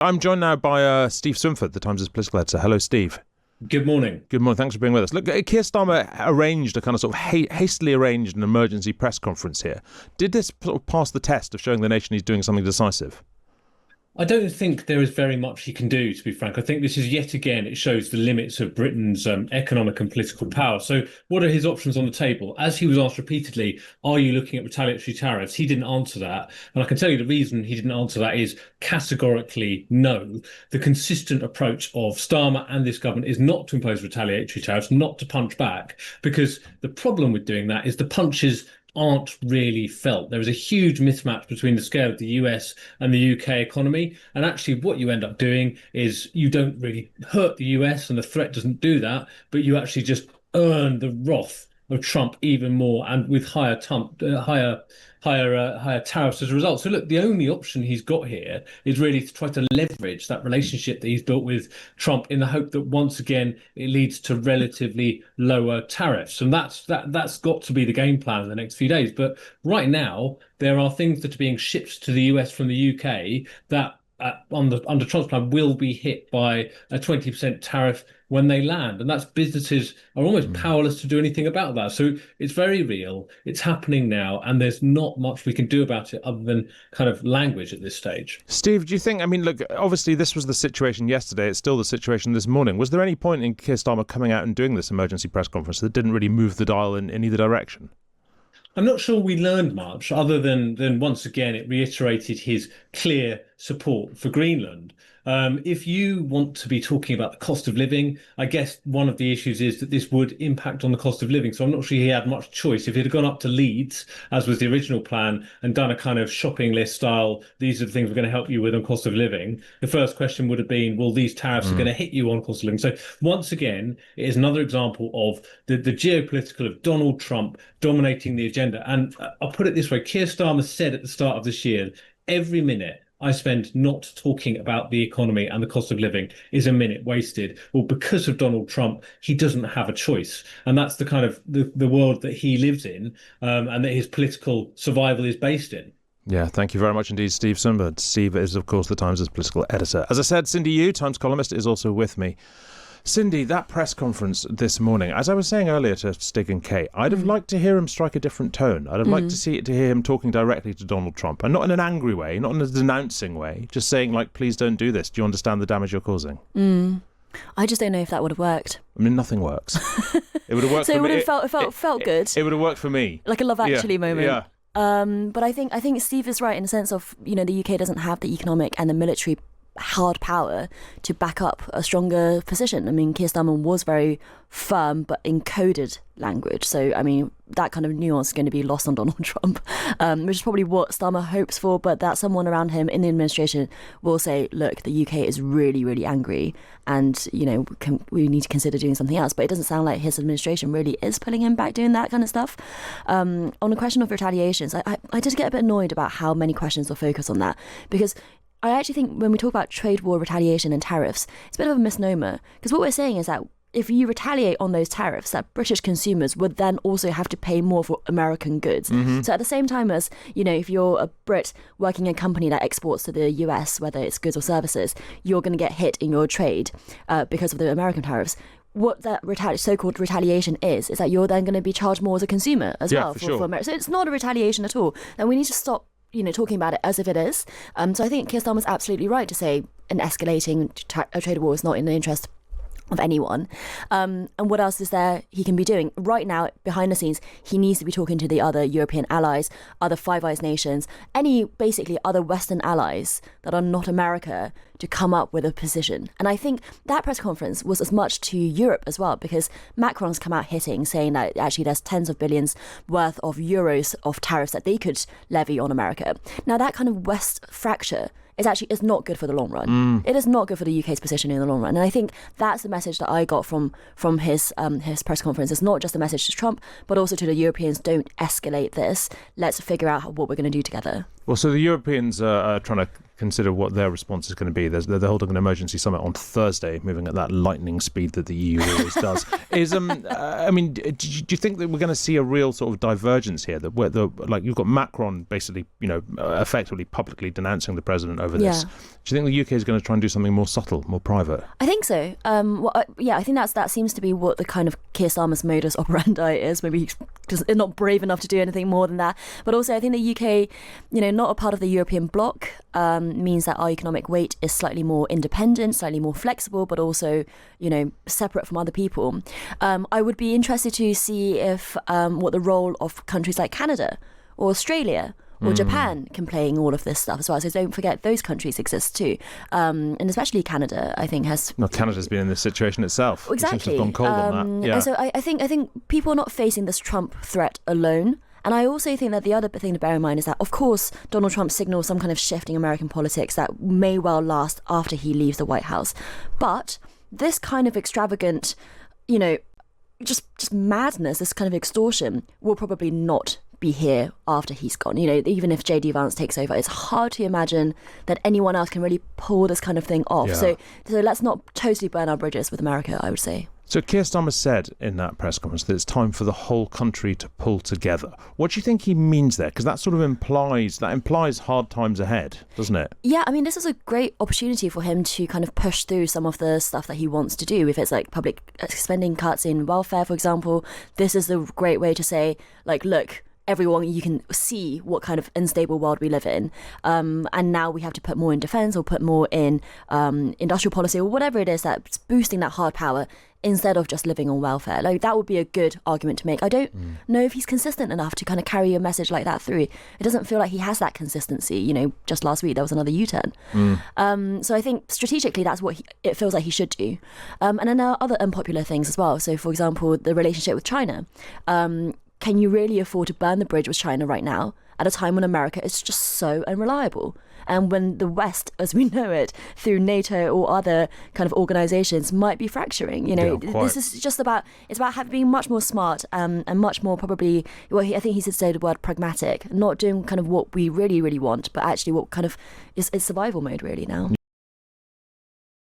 I'm joined now by Steve Swinford, the Times' political editor. Hello, Steve. Good morning. Good morning. Thanks for being with us. Look, Keir Starmer arranged a kind of hastily arranged an emergency press conference here. Did this sort of pass the test of showing the nation he's doing something decisive? I don't think there is very much he can do, to be frank. I think this is yet again, it shows the limits of Britain's economic and political power. So what are his options on the table? As he was asked repeatedly, are you looking at retaliatory tariffs? He didn't answer that. And I can tell you the reason he didn't answer that is categorically no. The consistent approach of Starmer and this government is not to impose retaliatory tariffs, not to punch back, because the problem with doing that is the punches aren't really felt. There is a huge mismatch between the scale of the US and the UK economy. And actually what you end up doing is you don't really hurt the US and the threat doesn't do that, but you actually just earn the wrath of Trump even more and with higher tariffs as a result. So look, the only option he's got here is really to try to leverage that relationship that he's built with Trump in the hope that once again it leads to relatively lower tariffs. And that's got to be the game plan in the next few days. But right now, there are things that are being shipped to the US from the UK that under Trump's plan will be hit by a 20% tariff when they land. And that's businesses are almost powerless to do anything about that. So it's very real. It's happening now. And there's not much we can do about it other than kind of language at this stage. Steve, do you think, look, obviously this was the situation yesterday. It's still the situation this morning. Was there any point in Keir Starmer coming out and doing this emergency press conference that didn't really move the dial in either direction? I'm not sure we learned much other than once again, it reiterated his clear support for Greenland. If you want to be talking about the cost of living, I guess one of the issues is that this would impact on the cost of living. So I'm not sure he had much choice. If he'd have gone up to Leeds, as was the original plan, and done a kind of shopping list style, these are the things we're going to help you with on cost of living, the first question would have been, well, these tariffs are going to hit you on cost of living. So once again, it is another example of the geopolitical of Donald Trump dominating the agenda. And I'll put it this way, Keir Starmer said at the start of this year, every minute I spend not talking about the economy and the cost of living is a minute wasted. Well, because of Donald Trump, he doesn't have a choice. And that's the kind of the world that he lives in and that his political survival is based in. Yeah, thank you very much indeed, Steve Swinford. Steve is, of course, the Times' political editor. As I said, Cindy Yu, Times columnist, is also with me. Cindy, that press conference this morning, as I was saying earlier to Stig and Kate, I'd have liked to hear him strike a different tone. I'd have liked to hear him talking directly to Donald Trump, and not in an angry way, not in a denouncing way, just saying, please don't do this. Do you understand the damage you're causing? I just don't know if that would have worked. Nothing works. It would have worked so for it would me. have felt good. It would have worked for me. Like a Love Actually moment. Yeah. But I think Steve is right in the sense of, the UK doesn't have the economic and the military hard power to back up a stronger position. Keir Starmer was very firm but encoded language. So, that kind of nuance is going to be lost on Donald Trump, which is probably what Starmer hopes for, but that someone around him in the administration will say, look, the UK is really, really angry and, we need to consider doing something else. But it doesn't sound like his administration really is pulling him back doing that kind of stuff. On the question of retaliations, I did get a bit annoyed about how many questions were focused on that, because I actually think when we talk about trade war, retaliation and tariffs, it's a bit of a misnomer, because what we're saying is that if you retaliate on those tariffs, that British consumers would then also have to pay more for American goods. So at the same time as, if you're a Brit working in a company that exports to the US, whether it's goods or services, you're going to get hit in your trade because of the American tariffs. What that so-called retaliation is that you're then going to be charged more as a consumer as well for America. So it's not a retaliation at all. And we need to stop talking about it as if it is. So I think Keir Starmer's absolutely right to say an escalating trade war is not in the interest of anyone. And what else is there he can be doing? Right now, behind the scenes, he needs to be talking to the other European allies, other Five Eyes nations, basically other Western allies that are not America, to come up with a position. And I think that press conference was as much to Europe as well, because Macron's come out saying that actually there's tens of billions worth of euros of tariffs that they could levy on America. Now that kind of West fracture is not good for the long run. It is not good for the UK's position in the long run. And I think that's the message that I got from his press conference. It's not just a message to Trump, but also to the Europeans. Don't escalate this. Let's figure out what we're going to do together. Well, so the Europeans are trying to consider what their response is going to be. They're holding an emergency summit on Thursday, moving at that lightning speed that the EU always does. I mean, do you think that we're going to see a real sort of divergence here? That where like you've got Macron basically, effectively publicly denouncing the president over this. Yeah. Do you think the UK is going to try and do something more subtle, more private? I think so. I think that seems to be what the kind of Keir Starmer's modus operandi is. Maybe he's not brave enough to do anything more than that. But also, I think the UK, not a part of the European bloc, means that our economic weight is slightly more independent, slightly more flexible, but also, separate from other people. I would be interested to see if what the role of countries like Canada or Australia or Japan can play in all of this stuff as well. So don't forget those countries exist too. And especially Canada, I think, has... No, Canada's been in this situation itself. Exactly. It seems to have gone cold on that. Yeah. And so I think people are not facing this Trump threat alone. And I also think that the other thing to bear in mind is that, of course, Donald Trump signals some kind of shift in American politics that may well last after he leaves the White House. But this kind of extravagant, just madness, this kind of extortion will probably not be here after he's gone. Even if JD Vance takes over, it's hard to imagine that anyone else can really pull this kind of thing off. Yeah. So let's not totally burn our bridges with America, I would say. So Keir Starmer said in that press conference that it's time for the whole country to pull together. What do you think he means there? Because that sort of implies hard times ahead, doesn't it? Yeah, I mean, this is a great opportunity for him to kind of push through some of the stuff that he wants to do. If it's like public spending cuts in welfare, for example, this is a great way to say, like, look, everyone, you can see what kind of unstable world we live in. And now we have to put more in defence or put more in industrial policy or whatever it is that's boosting that hard power instead of just living on welfare. Like, that would be a good argument to make. I don't know if he's consistent enough to kind of carry a message like that through. It doesn't feel like he has that consistency. Just last week there was another U-turn. So I think strategically that's what it feels like he should do. And then there are other unpopular things as well. So, for example, the relationship with China. Can you really afford to burn the bridge with China right now at a time when America is just so unreliable? And when the West, as we know it, through NATO or other kind of organizations, might be fracturing. This is just about being much more smart and much more probably, I think he should say the word pragmatic, not doing kind of what we really, really want, but actually what kind of is survival mode really now.